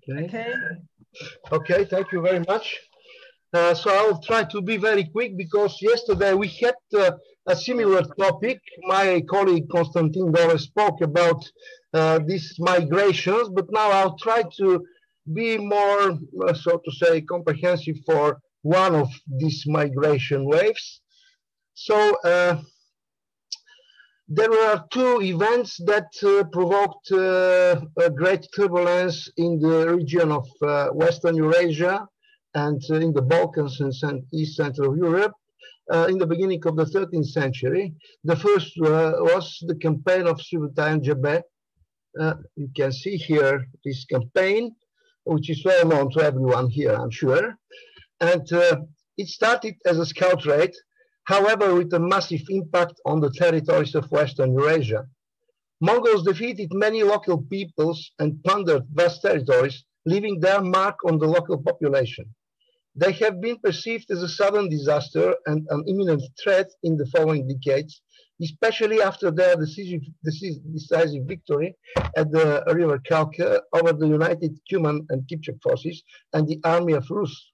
Okay. Okay, thank you very much. So I'll try to be very quick because yesterday we had a similar topic. My colleague Konstantin Dore spoke about these migrations, but now I'll try to be more, so to say, comprehensive for one of these migration waves. So there were two events that provoked a great turbulence in the region of Western Eurasia and in the Balkans and East Central Europe in the beginning of the 13th century. The first was the campaign of Thirteenth-Century. You can see here this campaign, which is well known to everyone here, I'm sure. And it started as a scout raid, however, with a massive impact on the territories of Western Eurasia. Mongols defeated many local peoples and plundered vast territories, leaving their mark on the local population. They have been perceived as a sudden disaster and an imminent threat in the following decades, especially after their decisive victory at the River Kalka over the united Cuman and Kipchak forces and the army of Rus.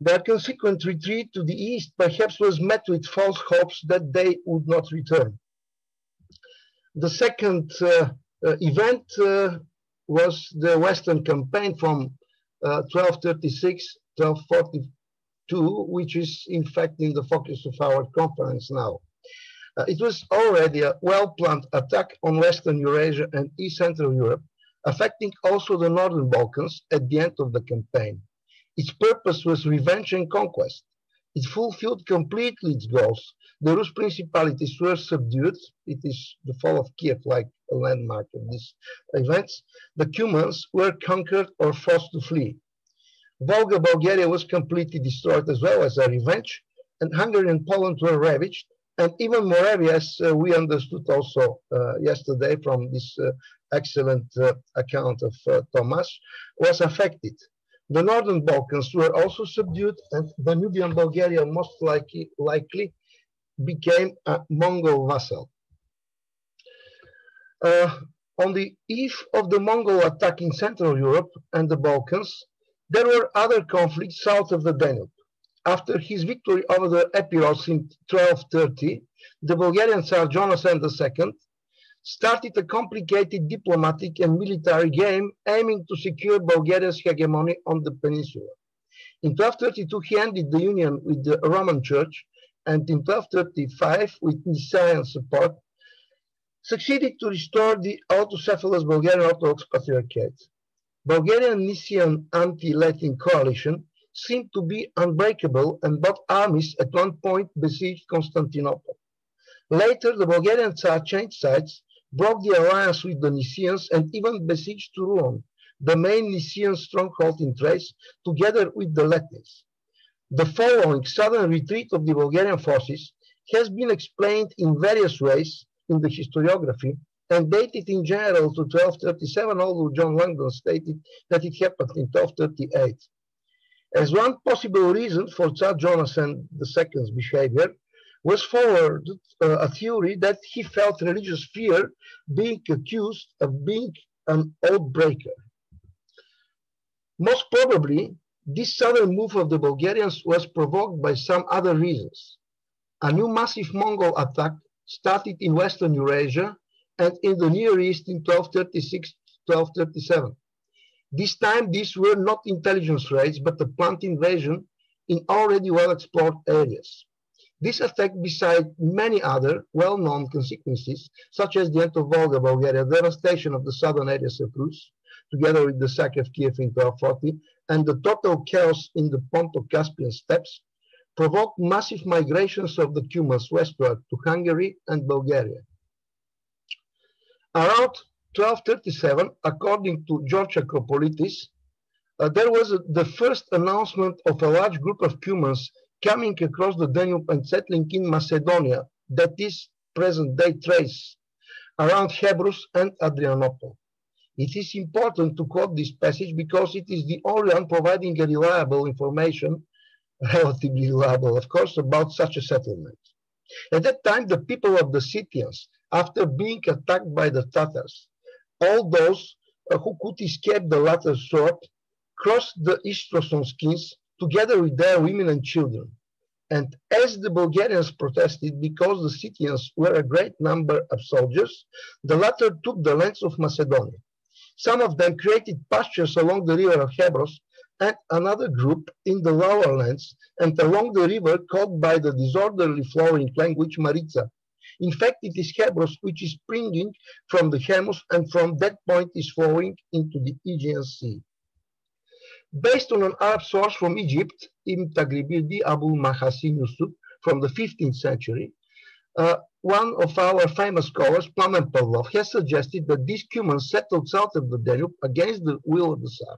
Their consequent retreat to the east perhaps was met with false hopes that they would not return. The second event was the Western campaign from 1236-1242, which is in fact in the focus of our conference now. It was already a well-planned attack on Western Eurasia and East Central Europe, affecting also the Northern Balkans at the end of the campaign. Its purpose was revenge and conquest. It fulfilled completely its goals. The Rus principalities were subdued. It is the fall of Kiev, like a landmark of these events. The Cumans were conquered or forced to flee. Volga, Bulgaria was completely destroyed as well as a revenge, and Hungary and Poland were ravaged, and even Moravia, as we understood also yesterday from this excellent account of Thomas, was affected. The Northern Balkans were also subdued, and Danubian Bulgaria most likely became a Mongol vassal. On the eve of the Mongol attack in Central Europe and the Balkans, there were other conflicts south of the Danube. After his victory over the Epirots in 1230, the Bulgarian Tsar Jonathan II started a complicated diplomatic and military game aiming to secure Bulgaria's hegemony on the peninsula. In 1232, he ended the union with the Roman Church, and in 1235, with Nicene support, succeeded to restore the autocephalous Bulgarian Orthodox Patriarchate. Bulgarian Nicene anti-Latin coalition seemed to be unbreakable, and both armies at one point besieged Constantinople. Later, the Bulgarian Tsar changed sides, broke the alliance with the Niceans, and even besieged Toulon, the main Nicene stronghold in Thrace, together with the Latins. The following sudden retreat of the Bulgarian forces has been explained in various ways in the historiography and dated in general to 1237, although John Langdon stated that it happened in 1238. As one possible reason for Tsar Jonathan II's behavior was forwarded a theory that he felt religious fear being accused of being an oath breaker. Most probably, this sudden move of the Bulgarians was provoked by some other reasons. A new massive Mongol attack started in Western Eurasia and in the Near East in 1236-1237. This time, these were not intelligence raids, but a planned invasion in already well-explored areas. This attack, beside many other well-known consequences, such as the end of Volga, Bulgaria, devastation of the southern areas of Rus, together with the sack of Kiev in 1240, and the total chaos in the Pontic Steppes, provoked massive migrations of the Cumans westward to Hungary and Bulgaria. Around 1237, according to George Acropolitis, there was the first announcement of a large group of Cumans coming across the Danube and settling in Macedonia, that is present-day Thrace, around Hebrus and Adrianople. It is important to quote this passage because it is the only one providing a reliable information, relatively reliable, of course, about such a settlement. At that time, the people of the Scythians, after being attacked by the Tatars, all those who could escape the latter sword, crossed the Istros on skins together with their women and children. And as the Bulgarians protested because the Scythians were a great number of soldiers, the latter took the lands of Macedonia. Some of them created pastures along the river of Hebros, and another group in the lower lands and along the river called by the disorderly flowing language Maritza. In fact, it is Hebros which is springing from the Hemus and from that point is flowing into the Aegean Sea. Based on an Arab source from Egypt, Ibn Tagribildi Abu Mahassin Yusuf from the 15th century, one of our famous scholars, Cuman Pavlov, has suggested that these Cumans settled south of the Danube against the will of the Tsar.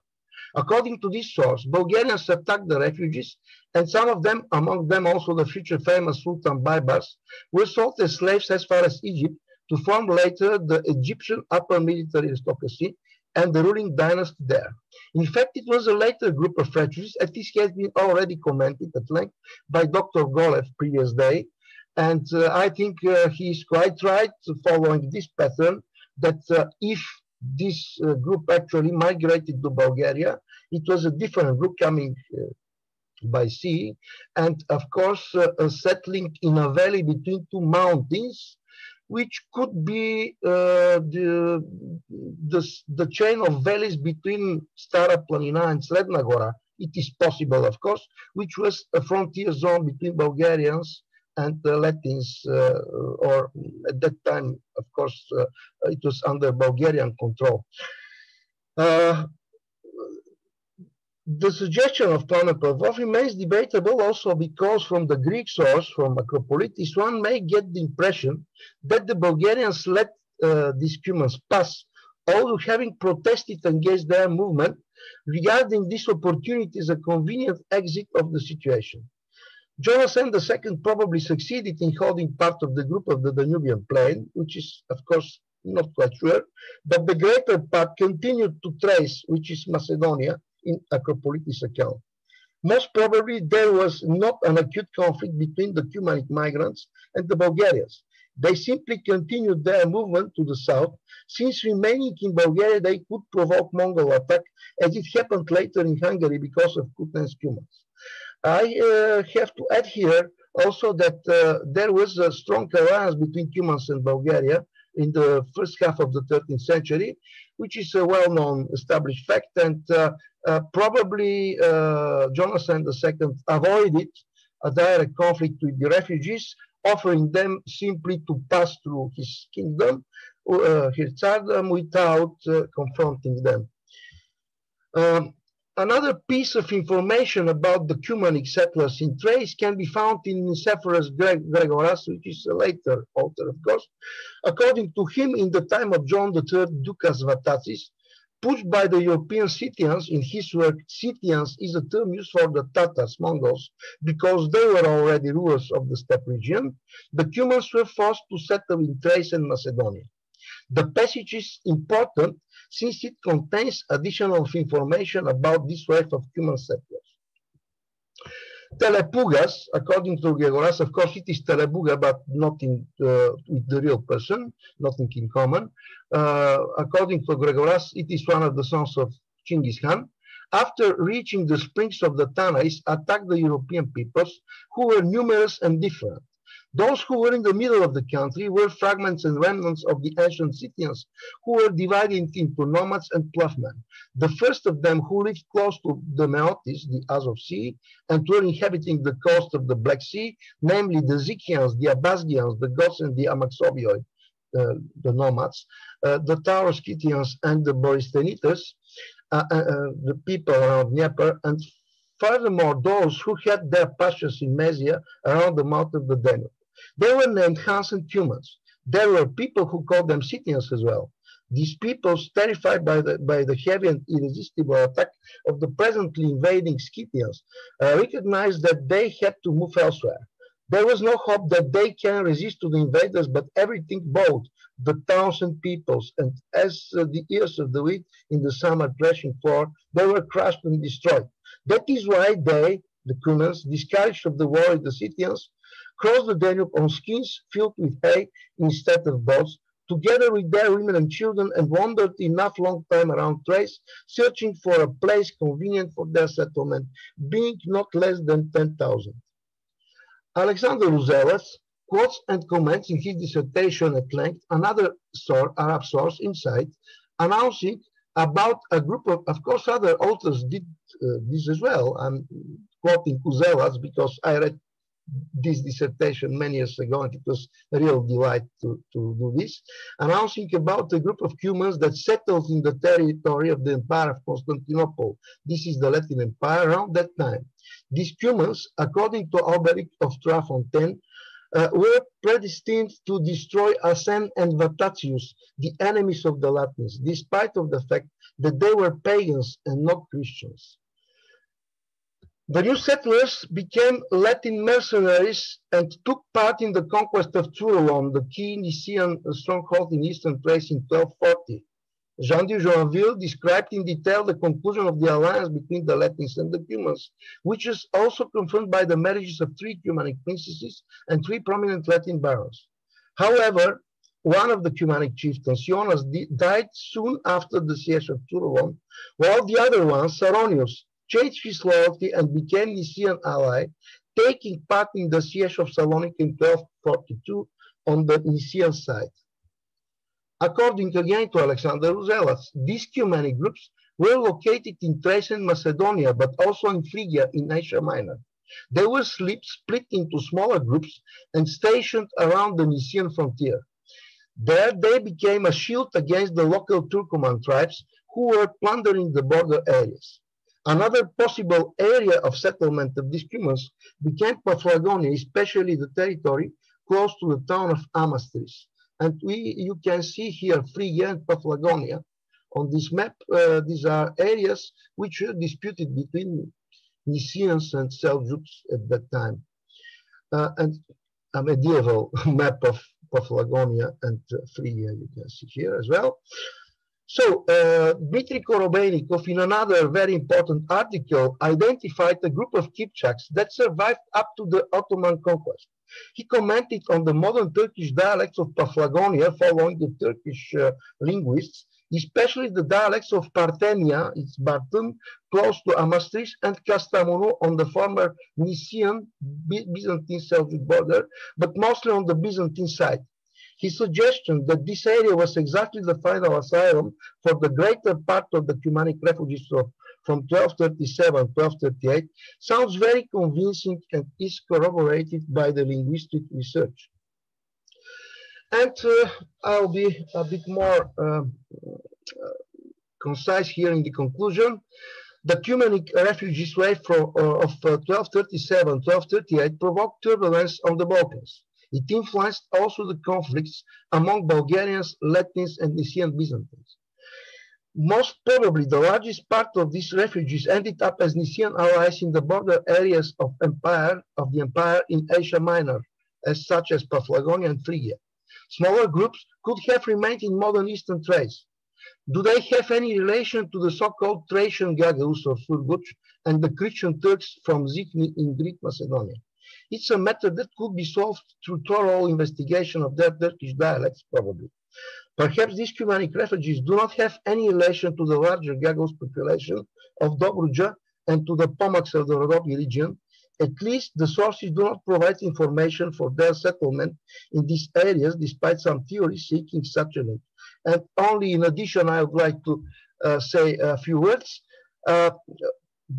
According to this source, Bulgarians attacked the refugees, and some of them, among them also the future famous Sultan Baybars, were sold as slaves as far as Egypt to form later the Egyptian upper military aristocracy and the ruling dynasty there. In fact, it was a later group of refugees, as this has been already commented at length by Dr. Golev previous day, and I think he is quite right following this pattern that if this group actually migrated to Bulgaria, it was a different group coming by sea, and of course settling in a valley between two mountains, which could be the chain of valleys between Stara Planina and Sredna Gora. It is possible, of course, which was a frontier zone between Bulgarians and the Latins, or at that time, of course, it was under Bulgarian control. The suggestion of Cuman Pavlov remains debatable also because from the Greek source, from Acropolitis, one may get the impression that the Bulgarians let these Cumans pass, although having protested against their movement, regarding this opportunity as a convenient exit of the situation. Jonathan II probably succeeded in holding part of the group of the Danubian plain, which is, of course, not quite sure, but the greater part continued to Thrace, which is Macedonia, in Acropolitis' account. Most probably, there was not an acute conflict between the Cumanic migrants and the Bulgarians. They simply continued their movement to the south, since remaining in Bulgaria, they could provoke Mongol attack, as it happened later in Hungary because of Kutan's Cumans. I have to add here also that there was a strong alliance between Cumans and Bulgaria in the first half of the 13th century, which is a well-known established fact, and probably Jonathan II avoided a direct conflict with the refugees, offering them simply to pass through his kingdom, his tsardom, without confronting them. Another piece of information about the Cumanic settlers in Thrace can be found in Nicephorus Gregoras, which is a later author, of course. According to him, in the time of John III, Ducas Vatatzis, pushed by the European Scythians, in his work, Scythians is a term used for the Tatars, Mongols, because they were already rulers of the steppe region, the Cumans were forced to settle in Thrace and Macedonia. The passage is important since it contains additional information about this wave of Cuman settlers. Telepugas, according to Gregoras, of course it is Telebuga, but not in, with the real person, nothing in common. According to Gregoras, it is one of the sons of Chinggis Khan. After reaching the springs of the Tanais, attacked the European peoples, who were numerous and different. Those who were in the middle of the country were fragments and remnants of the ancient Scythians, who were divided into nomads and ploughmen. The first of them, who lived close to the Meotis, the Azov Sea, and were inhabiting the coast of the Black Sea, namely the Zykians, the Abazgians, the Goths, and the Amaxobioi, the nomads, the Tauroscythians, and the Borystenites, the people around Dnieper, and furthermore those who had their pastures in Mesia around the mouth of the Danube. They were named Huns and Cumans. There were people who called them Scythians as well. These peoples, terrified by the heavy and irresistible attack of the presently invading Scythians, recognized that they had to move elsewhere. There was no hope that they can resist to the invaders, but everything bowed, the towns and peoples, and as the ears of the wheat in the summer threshing floor, they were crushed and destroyed. That is why they, the Cumans, discouraged of the war with the Scythians, crossed the Danube on skins filled with hay instead of boats, together with their women and children, and wandered enough long time around Thrace, searching for a place convenient for their settlement, being not less than 10,000. Alexander Nikolov quotes and comments in his dissertation at length another Arab source inside, announcing about a group of course, other authors did this as well. I'm quoting Kuzelas because I read this dissertation many years ago, and it was a real delight to do this, announcing about a group of Cumans that settled in the territory of the Empire of Constantinople. This is the Latin Empire around that time. These Cumans, according to Alberic of Trafontaine, were predestined to destroy Asen and Vatatius, the enemies of the Latins, despite of the fact that they were pagans and not Christians. The new settlers became Latin mercenaries and took part in the conquest of Toulon, the key Nicaean stronghold in eastern Thrace in 1240. Jean de Joinville described in detail the conclusion of the alliance between the Latins and the Cumans, which is also confirmed by the marriages of 3 Cumanic princesses and 3 prominent Latin barons. However, one of the Cumanic chieftains, Jonas, died soon after the siege of Toulon, while the other one, Saronius, changed his loyalty and became Nicaean ally, taking part in the siege of Salonic in 1242 on the Nicaean side. According again to Alexander Nikolov, these Cumanic groups were located in Thrace and Macedonia, but also in Phrygia in Asia Minor. They were split into smaller groups and stationed around the Nicaean frontier. There they became a shield against the local Turkoman tribes who were plundering the border areas. Another possible area of settlement of these Cumans became Paphlagonia, especially the territory close to the town of Amastris. And you can see here Phrygia and Paphlagonia on this map. These are areas which were disputed between Nicaeans and Seljuks at that time. And a medieval map of Paphlagonia and Phrygia you can see here as well. So, Dmitry Korobeinikov, in another very important article, identified a group of Kipchaks that survived up to the Ottoman conquest. He commented on the modern Turkish dialects of Paphlagonia following the Turkish linguists, especially the dialects of Parthenia, it's Bartın, close to Amastris, and Kastamonu on the former Nicaean Byzantine Seljuk border, but mostly on the Byzantine side. His suggestion that this area was exactly the final asylum for the greater part of the Cumanic refugees from 1237 to 1238 sounds very convincing and is corroborated by the linguistic research. And I'll be a bit more concise here in the conclusion. The Cumanic refugees wave of 1237-1238 provoked turbulence on the Balkans. It influenced also the conflicts among Bulgarians, Latins, and Nicaean Byzantines. Most probably, the largest part of these refugees ended up as Nicaean allies in the border areas of the empire in Asia Minor, such as Paphlagonia and Phrygia. Smaller groups could have remained in modern Eastern Thrace. Do they have any relation to the so-called Thracian Gagauz or Surguts and the Christian Turks from Zikni in Greek Macedonia? It's a matter that could be solved through thorough investigation of their Turkish dialects, probably. Perhaps these Cumanic refugees do not have any relation to the larger Gagauz population of Dobruja and to the Pomaks of the Rodopi region. At least the sources do not provide information for their settlement in these areas, despite some theories seeking such a link. And only in addition, I would like to say a few words. The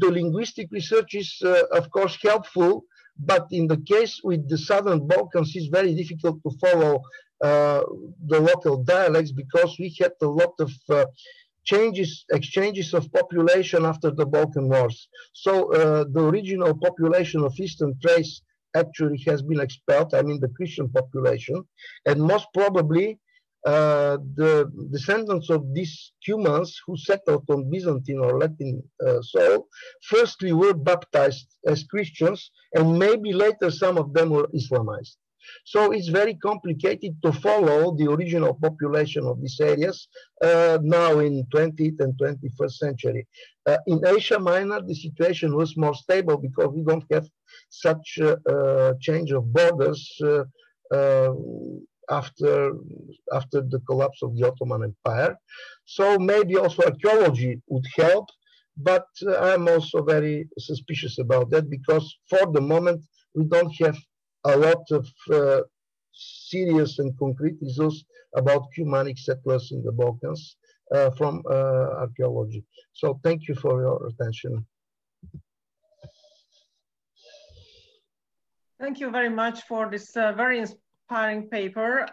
linguistic research is, of course, helpful, but in the case with the Southern Balkans, it's very difficult to follow the local dialects because we had a lot of exchanges of population after the Balkan Wars. So the original population of Eastern Thrace actually has been expelled, I mean the Christian population, and most probably the descendants of these Cumans who settled on Byzantine or Latin soil, firstly were baptized as Christians, and maybe later some of them were Islamized. So it's very complicated to follow the original population of these areas now in 20th and 21st century. In Asia Minor, the situation was more stable because we don't have such change of borders after the collapse of the Ottoman Empire. So maybe also archaeology would help, but I'm also very suspicious about that because for the moment we don't have a lot of serious and concrete results about Cumanic settlers in the Balkans from archaeology. So thank you for your attention. Thank you very much for this very inspiring paper.